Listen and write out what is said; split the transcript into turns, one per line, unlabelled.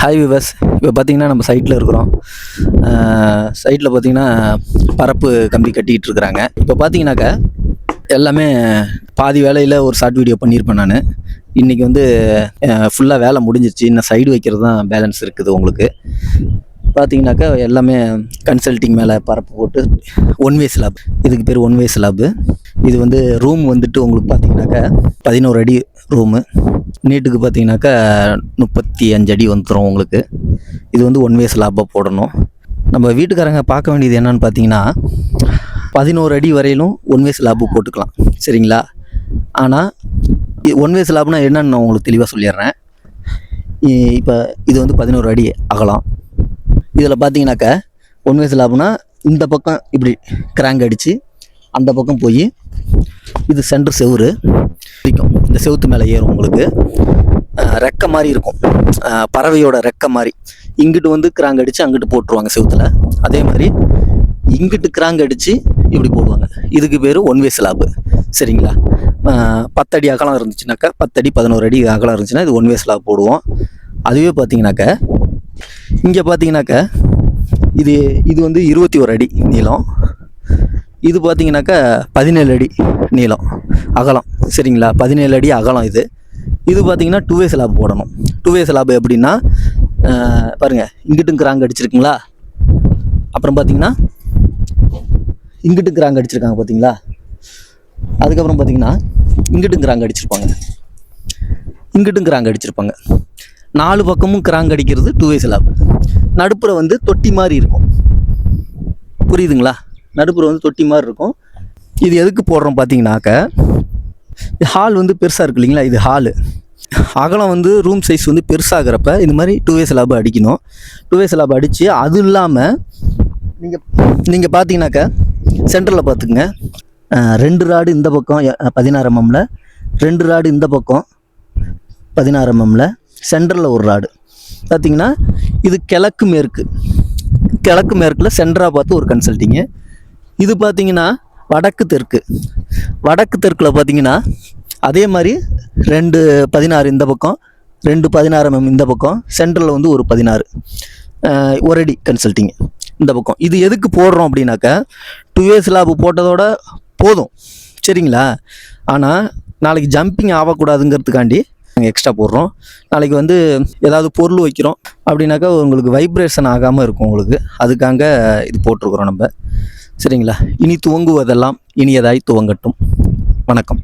Hi விவஸ், இப்போ பார்த்தீங்கன்னா நம்ம சைட்டில் இருக்கிறோம். சைட்டில் பார்த்தீங்கன்னா பரப்பு கம்பி கட்டிக்கிட்டு இருக்கிறாங்க. இப்போ பார்த்தீங்கன்னாக்கா எல்லாமே பாதி வேலையில் ஒரு ஷார்ட் வீடியோ பண்ணியிருப்பேன் நான். இன்றைக்கி வந்து ஃபுல்லாக வேலை முடிஞ்சிருச்சு. இன்னும் சைடு வைக்கிறது தான் பேலன்ஸ் இருக்குது. உங்களுக்கு பார்த்தீங்கன்னாக்கா எல்லாமே கன்சல்ட்டிங் மேலே பரப்பு போட்டு ஒன் வே ஸ்லாப், இதுக்கு பேர் ஒன் வே ஸ்லாப்பு. இது வந்து ரூம் வந்துட்டு உங்களுக்கு பார்த்தீங்கன்னாக்கா 11 அடி ரூமு. நீட்டுக்கு பார்த்தீங்கன்னாக்கா 35 அடி வந்துடும் உங்களுக்கு. இது வந்து ஒன் வே ஸ்லாப்பாக போடணும். நம்ம வீட்டுக்காரங்க பார்க்க வேண்டியது என்னன்னு பார்த்தீங்கன்னா 11 அடி வரையிலும் ஒன் வே ஸ்லாப்பு போட்டுக்கலாம், சரிங்களா? ஆனால் ஒன் வே ஸ்லாப்னால் என்னன்னு நான் உங்களுக்கு தெளிவாக சொல்லிடுறேன். இப்போ இது வந்து 11 அடி அகலம். இதில் பார்த்தீங்கன்னாக்கா ஒன் வே ஸ்லாப்னா இந்த பக்கம் இப்படி கிராங்க் அடித்து அந்த பக்கம் போய் இது சென்டர் செவுறு பிடிக்கும். இந்த செவுத்து மேலே ஏறும். உங்களுக்கு ரெக்கை மாதிரி இருக்கும், பறவையோட ரெக்கை மாதிரி. இங்கிட்டு வந்து கிராங்க் அடித்து அங்கிட்டு போட்டுருவாங்க செவுத்தில். அதே மாதிரி இங்கிட்டு கிராங்க் அடித்து இப்படி போடுவாங்க. இதுக்கு பேர் ஒன் வே ஸ்லாப்பு, சரிங்களா? 10 அடி அகலம் இருந்துச்சுனாக்கா, 10 அடி 11 அடி அகலம் இருந்துச்சுன்னா இது ஒன் வே ஸ்லாப் போடுவோம். அதுவே பார்த்தீங்கன்னாக்கா இங்கே பார்த்தீங்கன்னாக்கா இது வந்து 21 அடி நீளம். இது பார்த்தீங்கன்னாக்கா 17 அடி நீளம் அகலம், சரிங்களா? 17 அடி அகலம். இது பார்த்தீங்கன்னா டூ வே ஸ்லாப் போடணும். டூ வே ஸ்லாப் எப்படின்னா பாருங்கள், இங்கிட்டும் கிராங்க் அடிச்சிருக்குங்களா, அப்புறம் பார்த்தீங்கன்னா இங்கிட்டும் கிராங்க் அடிச்சிருக்காங்க பார்த்தீங்களா, அதுக்கப்புறம் பார்த்தீங்கன்னா இங்கிட்டும் கிராங்க் அடிச்சிருப்பாங்க, இங்கிட்டும் கிராங்க் அடிச்சிருப்பாங்க. 4 பக்கமும் கிராங்க் அடிக்கிறது டூ வே ஸ்லாப். நடுப்புற வந்து தொட்டி மாதிரி இருக்கும், புரியுதுங்களா? நடுப்புற வந்து தொட்டி மாதிரி இருக்கும். இது எதுக்கு போடுறோம் பார்த்தீங்கன்னாக்க, ஹால் வந்து பெருசாக இருக்கு இல்லைங்களா, இது ஹாலு. அகலம் வந்து ரூம் சைஸ் வந்து பெருசாகிறப்ப இந்த மாதிரி டூ வே ஸ்லாப் அடிக்கணும். டூ வே ஸ்லாப் அடித்து அது இல்லாமல் நீங்கள் பார்த்தீங்கன்னாக்கா சென்டரில் பார்த்துக்குங்க, 2 ராடு இந்த பக்கம் 16 mm, 2 ராடு இந்த பக்கம் 16 mm, சென்டரில் ஒரு ராடு. பார்த்தீங்கன்னா இது கிழக்கு மேற்கில் சென்டராக பார்த்து ஒரு கன்சல்ட்டிங்கு. இது பார்த்தீங்கன்னா வடக்கு தெற்கில் பார்த்தீங்கன்னா அதே மாதிரி 2 16 இந்த பக்கம், 2 16 mm இந்த பக்கம், சென்டரில் வந்து ஒரு 16 ஒரு அடி கன்சல்ட்டிங் இந்த பக்கம். இது எதுக்கு போடுறோம் அப்படின்னாக்கா டூ வே ஸ்லாப் போட்டதோட போதும், சரிங்களா? ஆனால் நாளைக்கு ஜம்பிங் ஆகக்கூடாதுங்கிறதுக்காண்டி நாங்கள் எக்ஸ்ட்ரா போடுறோம். நாளைக்கு வந்து ஏதாவது பொருள் வைக்கிறோம் அப்படின்னாக்கா உங்களுக்கு வைப்ரேஷன் ஆகாமல் இருக்கும் உங்களுக்கு, அதுக்காக இது போட்டிருக்கிறோம் நம்ம, சரிங்களா? இனி துவங்குவதெல்லாம் இனியதாய் துவங்கட்டும். வணக்கம்.